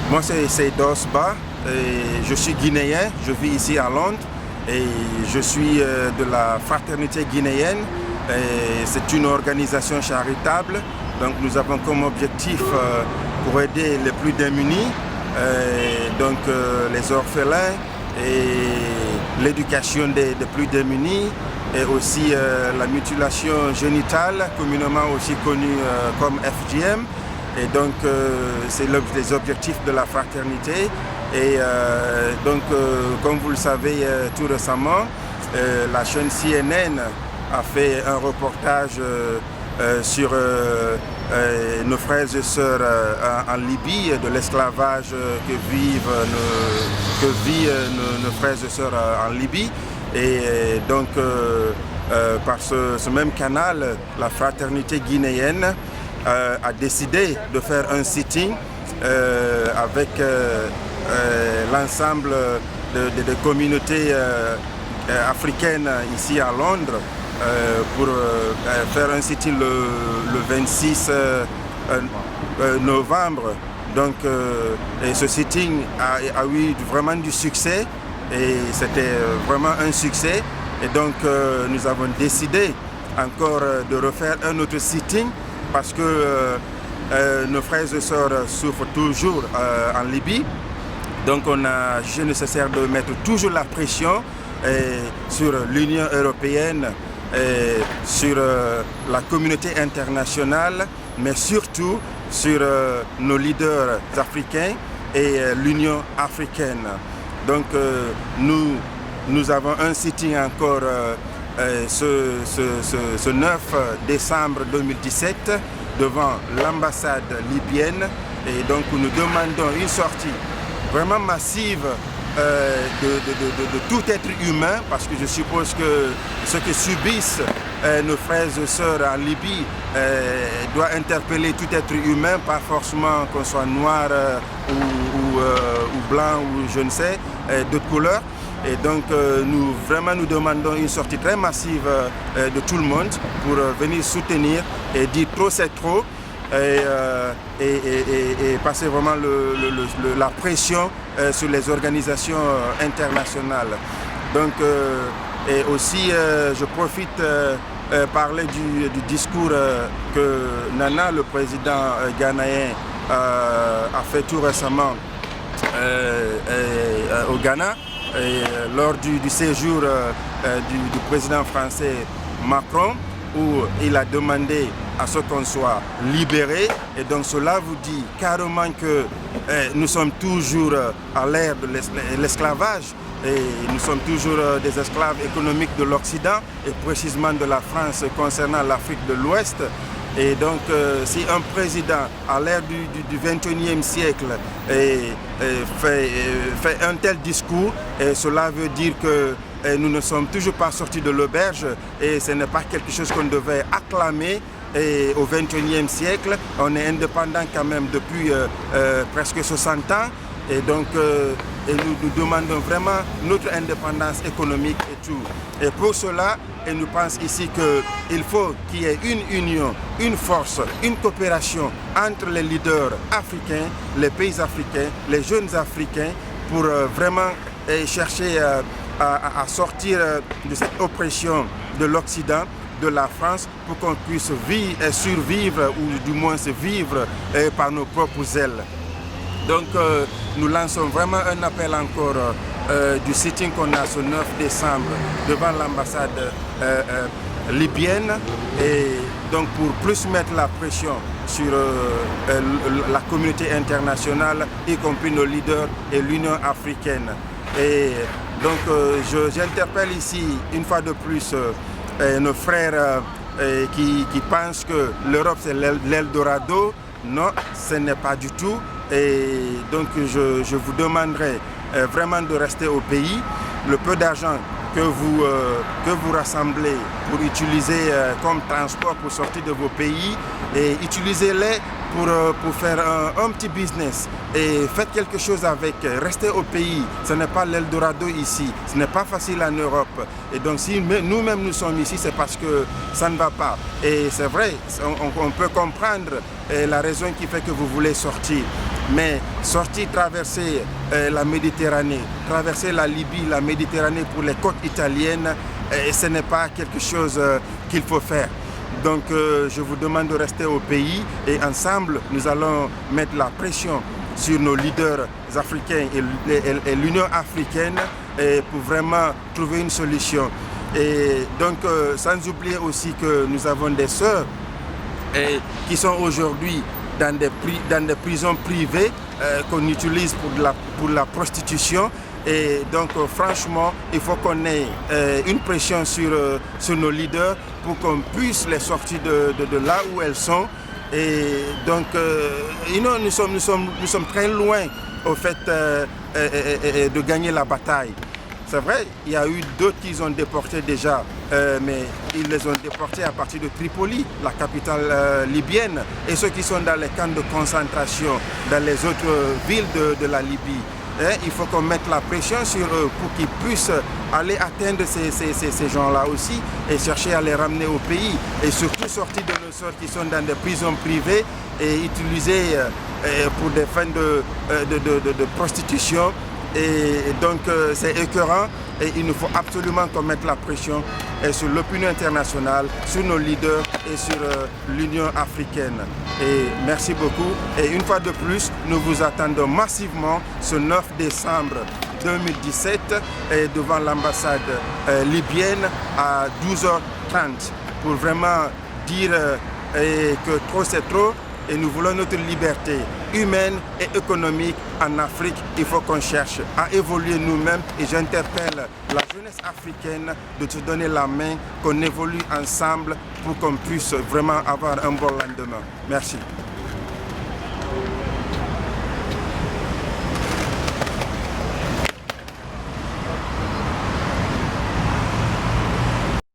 Moi, c'est Dosba. Je suis guinéen, je vis ici à Londres et je suis de la Fraternité guinéenne. C'est une organisation charitable. Donc, nous avons comme objectif pour aider les plus démunis, les orphelins et l'éducation des plus démunis et aussi la mutilation génitale, communément aussi connue comme FGM. Et donc, c'est les objectifs de la fraternité. Et comme vous le savez tout récemment, la chaîne CNN a fait un reportage sur nos frères et sœurs en Libye, de l'esclavage que vivent nos frères et sœurs en Libye. Et donc, par ce même canal, la fraternité guinéenne a décidé de faire un sitting avec l'ensemble des communautés africaines ici à Londres pour faire un sitting le 26 novembre. Donc, et ce sitting a eu vraiment du succès et c'était vraiment un succès. Et donc, nous avons décidé encore de refaire un autre sitting parce que nos frères et sœurs souffrent toujours en Libye. Donc on a jugé nécessaire de mettre toujours la pression sur l'Union européenne, sur la communauté internationale, mais surtout sur nos leaders africains et l'Union africaine. Donc nous avons un sitting encore ce 9 décembre 2017 devant l'ambassade libyenne et donc nous demandons une sortie vraiment massive de tout être humain parce que je suppose que ce que subissent nos frères et sœurs en Libye doit interpeller tout être humain, pas forcément qu'on soit noir ou blanc ou je ne sais, d'autres couleurs. Et donc nous demandons une sortie très massive de tout le monde pour venir soutenir et dire trop c'est trop et passer vraiment la pression sur les organisations internationales. Donc et aussi je profite parler du discours que Nana, le président ghanéen, a fait tout récemment au Ghana. Et, lors du séjour du président français Macron, où il a demandé à ce qu'on soit libéré. Et donc cela vous dit carrément que nous sommes toujours à l'ère de l'esclavage et nous sommes toujours des esclaves économiques de l'Occident et précisément de la France concernant l'Afrique de l'Ouest. Et donc, si un président à l'ère du 21e siècle fait un tel discours, cela veut dire que nous ne sommes toujours pas sortis de l'auberge et ce n'est pas quelque chose qu'on devait acclamer. Et au 21e siècle, on est indépendant quand même depuis presque 60 ans. Et donc, nous demandons vraiment notre indépendance économique et tout. Et pour cela, nous pensons ici qu'il faut qu'il y ait une union, une force, une coopération entre les leaders africains, les pays africains, les jeunes africains, pour vraiment chercher à sortir de cette oppression de l'Occident, de la France, pour qu'on puisse survivre ou du moins se vivre par nos propres ailes. Donc nous lançons vraiment un appel encore du sitting qu'on a ce 9 décembre devant l'ambassade libyenne et donc pour plus mettre la pression sur la communauté internationale, y compris nos leaders et l'Union africaine. Et donc j'interpelle ici une fois de plus nos frères qui pensent que l'Europe c'est l'Eldorado. Non, ce n'est pas du tout. Et donc je vous demanderai vraiment de rester au pays. Le peu d'argent que vous rassemblez pour utiliser comme transport pour sortir de vos pays, et utilisez-les pour faire un petit business et faites quelque chose avec, restez au pays. Ce n'est pas l'Eldorado ici, ce n'est pas facile en Europe. Et donc si nous-mêmes nous sommes ici, c'est parce que ça ne va pas. Et c'est vrai, on peut comprendre la raison qui fait que vous voulez sortir. mais sortir, traverser la Méditerranée, traverser la Libye, la Méditerranée pour les côtes italiennes, ce n'est pas quelque chose qu'il faut faire. Donc je vous demande de rester au pays et ensemble nous allons mettre la pression sur nos leaders africains et l'Union africaine pour vraiment trouver une solution. Et donc sans oublier aussi que nous avons des sœurs qui sont aujourd'hui dans des prisons privées qu'on utilise pour la prostitution. Et donc franchement, il faut qu'on ait une pression sur nos leaders pour qu'on puisse les sortir de là où elles sont. Et donc nous sommes très loin au fait de gagner la bataille. C'est vrai, il y a eu d'autres qui ont déporté déjà, mais ils les ont déportés à partir de Tripoli, la capitale libyenne, et ceux qui sont dans les camps de concentration, dans les autres villes de la Libye. Il faut qu'on mette la pression sur eux pour qu'ils puissent aller atteindre ces gens-là aussi et chercher à les ramener au pays. Et surtout sortir de nos sorts qui sont dans des prisons privées et utilisées pour des fins de prostitution. Et donc c'est écœurant et il nous faut absolument qu'on mette la pression sur l'opinion internationale, sur nos leaders et sur l'Union africaine. Et merci beaucoup. Et une fois de plus, nous vous attendons massivement ce 9 décembre 2017 devant l'ambassade libyenne à 12h30 pour vraiment dire que trop c'est trop. Et nous voulons notre liberté humaine et économique en Afrique. Il faut qu'on cherche à évoluer nous-mêmes. Et j'interpelle la jeunesse africaine de se donner la main, qu'on évolue ensemble pour qu'on puisse vraiment avoir un bon lendemain. Merci.